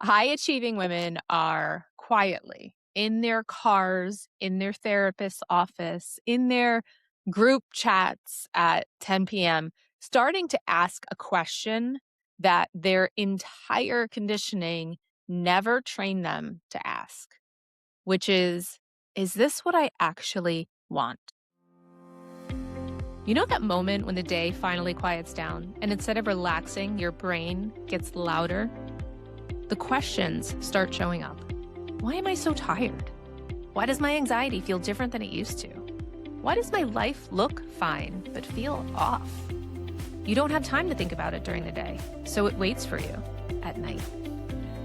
High achieving women are quietly in their cars, in their therapist's office, in their group chats at 10 p.m., starting to ask a question that their entire conditioning never trained them to ask, which is this what I actually want? You know that moment when the day finally quiets down and instead of relaxing, your brain gets louder? The questions start showing up. Why am I so tired? Why does my anxiety feel different than it used to? Why does my life look fine but feel off? You don't have time to think about it during the day, so it waits for you at night.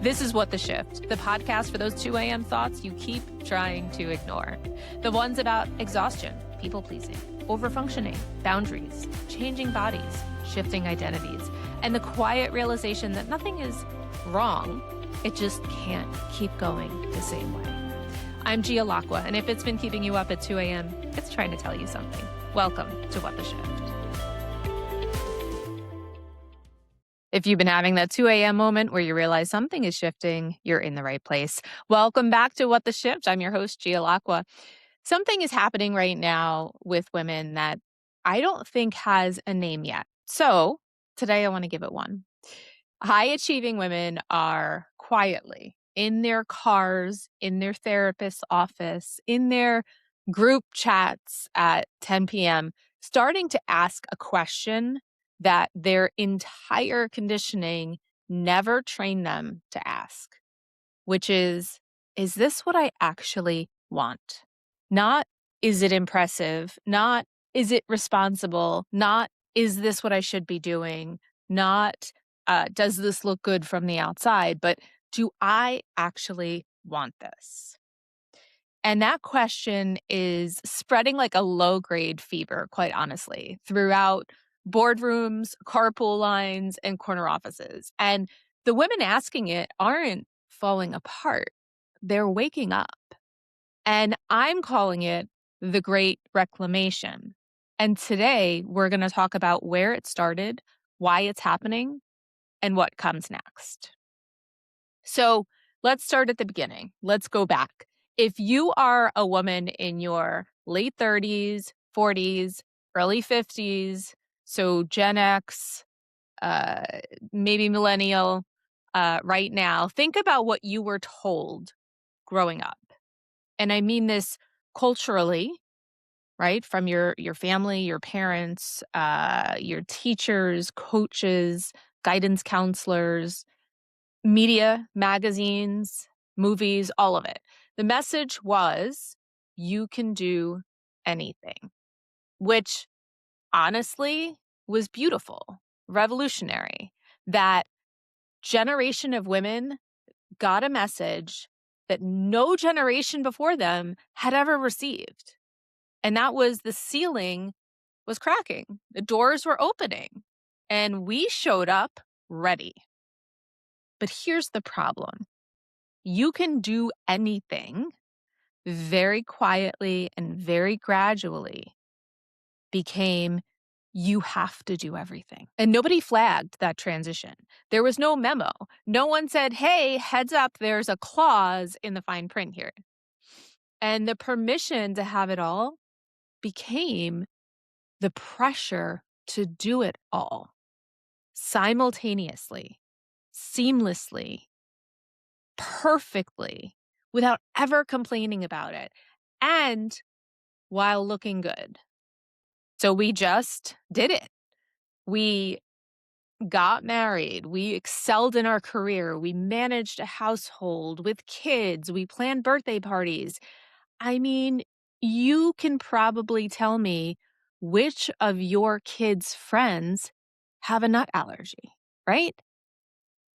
This is What the Shift, the podcast for those 2 a.m. thoughts you keep trying to ignore. The ones about exhaustion, people pleasing, overfunctioning, boundaries, changing bodies, shifting identities, and the quiet realization that nothing is wrong. It just can't keep going the same way. I'm Gia Lacqua, and if it's been keeping you up at 2 a.m., it's trying to tell you something. Welcome to What the Shift. If you've been having that 2 a.m. moment where you realize something is shifting, you're in the right place. Welcome back to What the Shift. I'm your host, Gia Lacqua. Something is happening right now with women that I don't think has a name yet. So today I want to give it one. High achieving women are quietly in their cars, in their therapist's office, in their group chats at 10 p.m., starting to ask a question that their entire conditioning never trained them to ask, which is this what I actually want? Not, is it impressive? Not, is it responsible? Not, is this what I should be doing? Not, does this look good from the outside? But do I actually want this? And that question is spreading like a low grade fever, quite honestly, throughout boardrooms, carpool lines, and corner offices. And the women asking it aren't falling apart, they're waking up. And I'm calling it the Great Reclamation. And today we're going to talk about where it started, why it's happening, and what comes next. So let's start at the beginning. Let's go back. If you are a woman in your late 30s, 40s, early 50s, so Gen X, uh, maybe millennial, right now, think about what you were told growing up. And I mean this culturally, right? From your family, your parents, your teachers, coaches, guidance counselors, media, magazines, movies, all of it. The message was you can do anything, which honestly was beautiful, revolutionary. That generation of women got a message that no generation before them had ever received. And that was the ceiling was cracking. The doors were opening and we showed up ready. But here's the problem. You can do anything very quietly and very gradually became you have to do everything. And nobody flagged that transition. There was no memo. No one said, hey, heads up, there's a clause in the fine print here. And the permission to have it all became the pressure to do it all simultaneously, seamlessly, perfectly, without ever complaining about it, and while looking good. So we just did it. We got married. We excelled in our career. We managed a household with kids. We planned birthday parties. I mean, you can probably tell me which of your kids' friends have a nut allergy, right?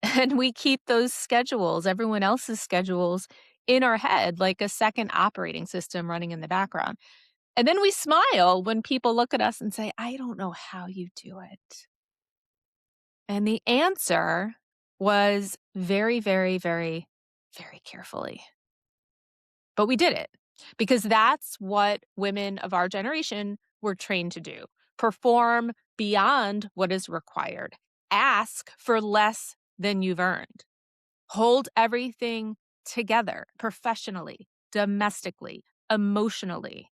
And we keep those schedules, everyone else's schedules, in our head like a second operating system running in the background. And then we smile when people look at us and say, I don't know how you do it. And the answer was very, very, very, very carefully. But we did it because that's what women of our generation were trained to do. Perform beyond what is required. Ask for less than you've earned. Hold everything together professionally, domestically, emotionally.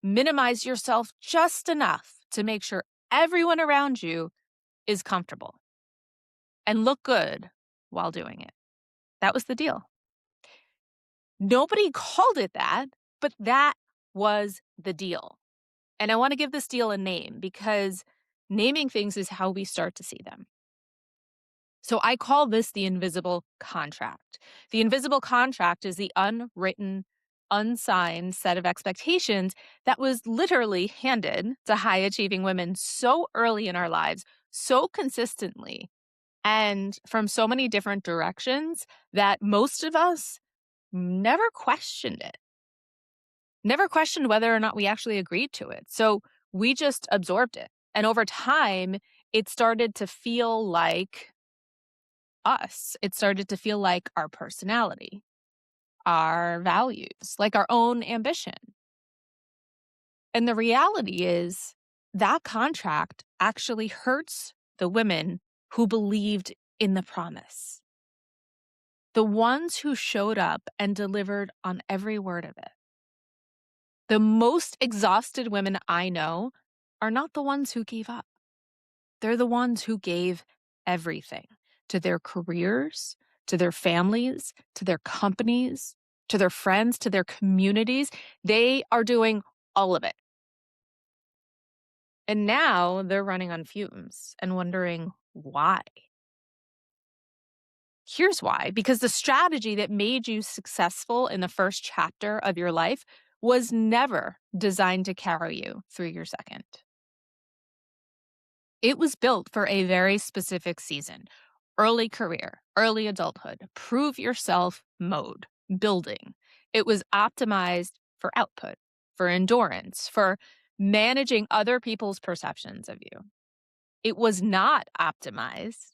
Minimize yourself just enough to make sure everyone around you is comfortable and look good while doing it. That was the deal. Nobody called it that, but that was the deal. And I want to give this deal a name because naming things is how we start to see them. So I call this the invisible contract. The invisible contract is the unwritten, unsigned set of expectations that was literally handed to high achieving women so early in our lives, so consistently, and from so many different directions that most of us never questioned it, never questioned whether or not we actually agreed to it. So we just absorbed it. And over time, it started to feel like us. It started to feel like our personality, our values, like our own ambition. And the reality is that contract actually hurts the women who believed in the promise, the ones who showed up and delivered on every word of it. The most exhausted women I know are not the ones who gave up. They're the ones who gave everything to their careers, to their families, to their companies, to their friends, to their communities. They are doing all of it. And now they're running on fumes and wondering why. Here's why, because the strategy that made you successful in the first chapter of your life was never designed to carry you through your second. It was built for a very specific season: early career, early adulthood, prove yourself mode, building. It was optimized for output, for endurance, for managing other people's perceptions of you. It was not optimized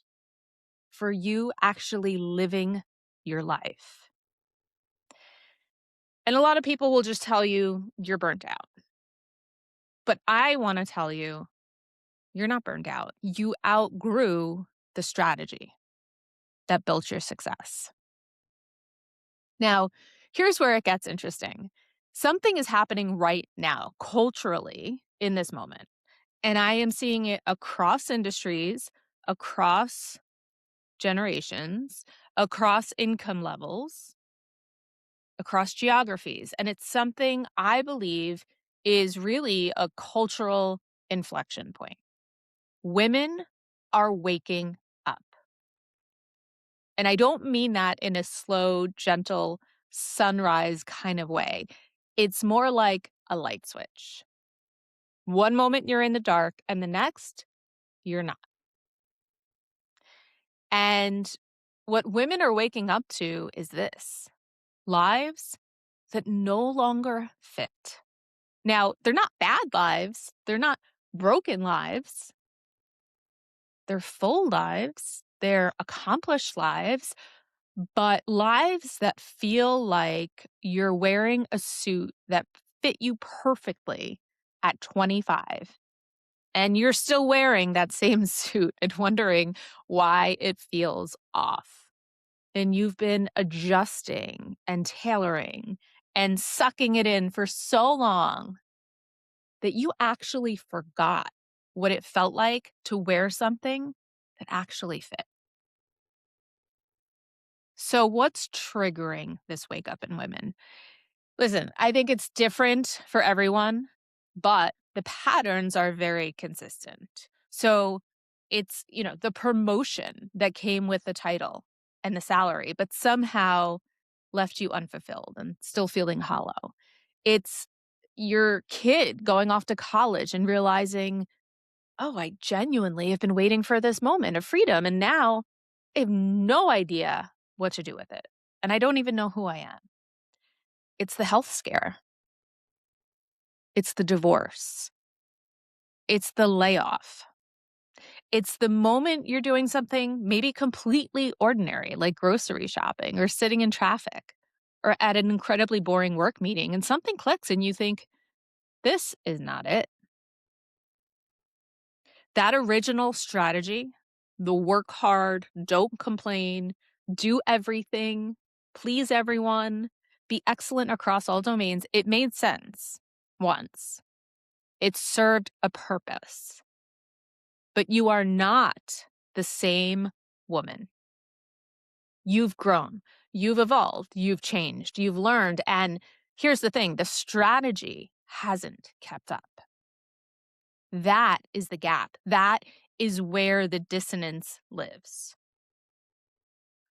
for you actually living your life. And a lot of people will just tell you you're burnt out. But I want to tell you, you're not burned out. You outgrew the strategy that built your success. Now, here's where it gets interesting. Something is happening right now, culturally, in this moment. And I am seeing it across industries, across generations, across income levels, across geographies. And it's something I believe is really a cultural inflection point. Women are waking up. And I don't mean that in a slow, gentle sunrise kind of way. It's more like a light switch. One moment you're in the dark, and the next, you're not. And what women are waking up to is this: lives that no longer fit. Now, they're not bad lives, they're not broken lives, they're full lives, they're accomplished lives, but lives that feel like you're wearing a suit that fit you perfectly at 25. And you're still wearing that same suit and wondering why it feels off. And you've been adjusting and tailoring and sucking it in for so long that you actually forgot what it felt like to wear something that actually fit. So, what's triggering this wake up in women? Listen, I think it's different for everyone, but the patterns are very consistent. So, it's the promotion that came with the title and the salary, but somehow left you unfulfilled and still feeling hollow. It's your kid going off to college and realizing, oh, I genuinely have been waiting for this moment of freedom. And now I have no idea what to do with it. And I don't even know who I am. It's the health scare. It's the divorce. It's the layoff. It's the moment you're doing something maybe completely ordinary, like grocery shopping or sitting in traffic or at an incredibly boring work meeting, and something clicks and you think, this is not it. That original strategy, the work hard, don't complain, do everything, please everyone, be excellent across all domains. It made sense once. It served a purpose. But you are not the same woman. You've grown, you've evolved, you've changed, you've learned. And here's the thing, the strategy hasn't kept up. That is the gap. That is where the dissonance lives.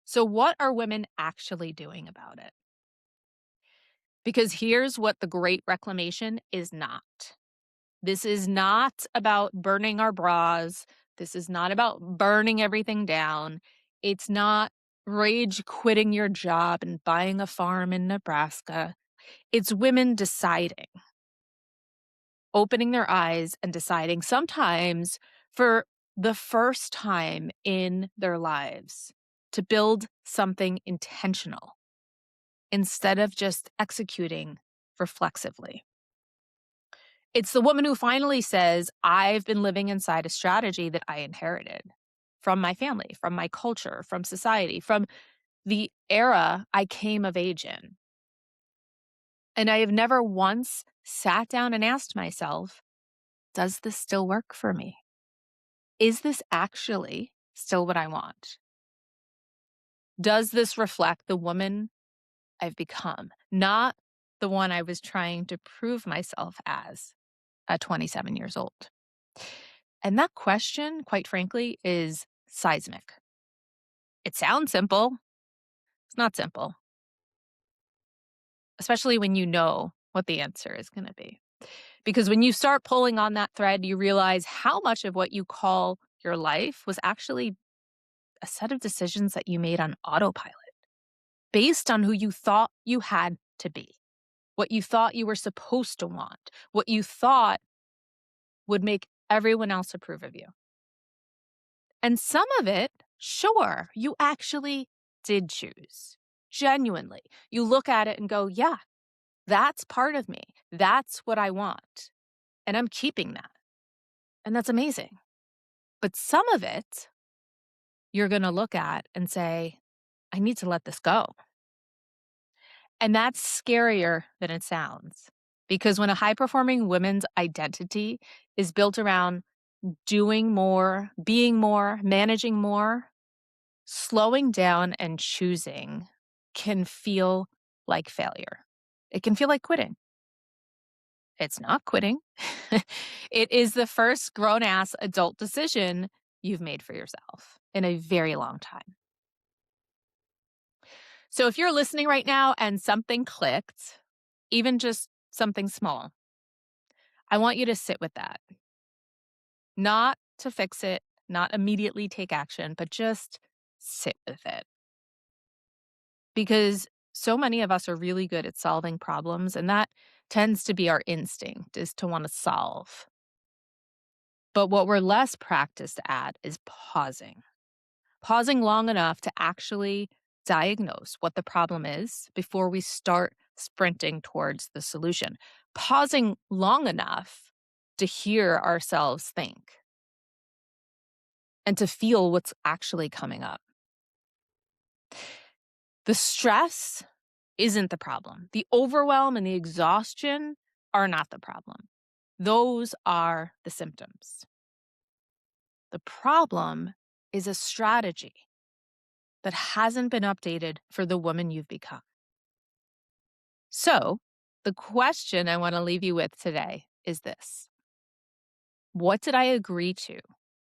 So, what are women actually doing about it? Because here's what the Great Reclamation is not. This is not about burning our bras. This is not about burning everything down. It's not rage quitting your job and buying a farm in Nebraska. It's women deciding, opening their eyes and deciding, sometimes for the first time in their lives, to build something intentional instead of just executing reflexively. It's the woman who finally says, I've been living inside a strategy that I inherited from my family, from my culture, from society, from the era I came of age in. And I have never once sat down and asked myself, does this still work for me? Is this actually still what I want? Does this reflect the woman I've become, not the one I was trying to prove myself as at 27 years old? And that question, quite frankly, is seismic. It sounds simple. It's not simple, especially when you know what the answer is going to be. Because when you start pulling on that thread, you realize how much of what you call your life was actually a set of decisions that you made on autopilot based on who you thought you had to be, what you thought you were supposed to want, what you thought would make everyone else approve of you. And some of it, sure, you actually did choose. Genuinely. You look at it and go, yeah, that's part of me. That's what I want. And I'm keeping that. And that's amazing. But some of it, you're going to look at and say, I need to let this go. And that's scarier than it sounds. Because when a high performing woman's identity is built around doing more, being more, managing more, slowing down and choosing can feel like failure. It can feel like quitting. It's not quitting. It is the first grown-ass adult decision you've made for yourself in a very long time. So if you're listening right now and something clicked, even just something small, I want you to sit with that. Not to fix it, not immediately take action, but just sit with it. Because so many of us are really good at solving problems, and that tends to be our instinct, is to want to solve. But what we're less practiced at is pausing long enough to actually diagnose what the problem is before we start sprinting towards the solution, pausing long enough to hear ourselves think and to feel what's actually coming up. The stress isn't the problem. The overwhelm and the exhaustion are not the problem. Those are the symptoms. The problem is a strategy that hasn't been updated for the woman you've become. So, the question I want to leave you with today is this: what did I agree to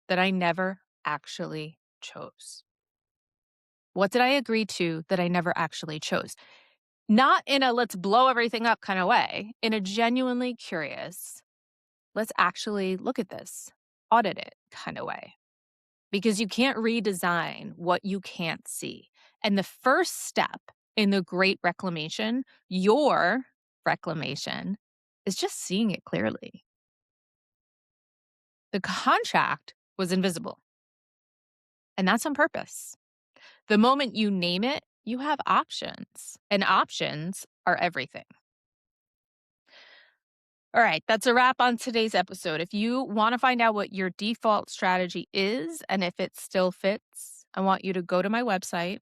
that I never actually chose? What did I agree to that I never actually chose? Not in a let's blow everything up kind of way, in a genuinely curious, let's actually look at this, audit it kind of way. Because you can't redesign what you can't see. And the first step in the Great Reclamation, your reclamation, is just seeing it clearly. The contract was invisible. And that's on purpose. The moment you name it, you have options. And options are everything. All right, that's a wrap on today's episode. If you want to find out what your default strategy is and if it still fits, I want you to go to my website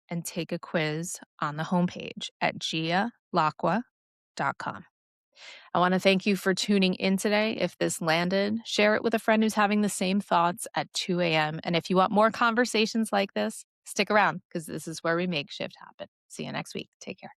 and take a quiz on the homepage at gialacqua.com. I want to thank you for tuning in today. If this landed, share it with a friend who's having the same thoughts at 2 a.m. And if you want more conversations like this, stick around because this is where we make shift happen. See you next week. Take care.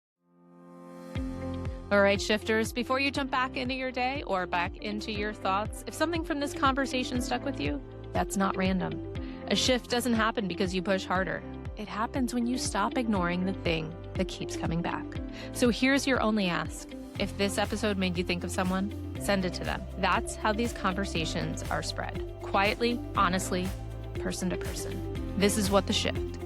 All right, shifters, before you jump back into your day or back into your thoughts, if something from this conversation stuck with you, that's not random. A shift doesn't happen because you push harder. It happens when you stop ignoring the thing that keeps coming back. So here's your only ask. If this episode made you think of someone, send it to them. That's how these conversations are spread. Quietly, honestly, person to person. This is What the Shift.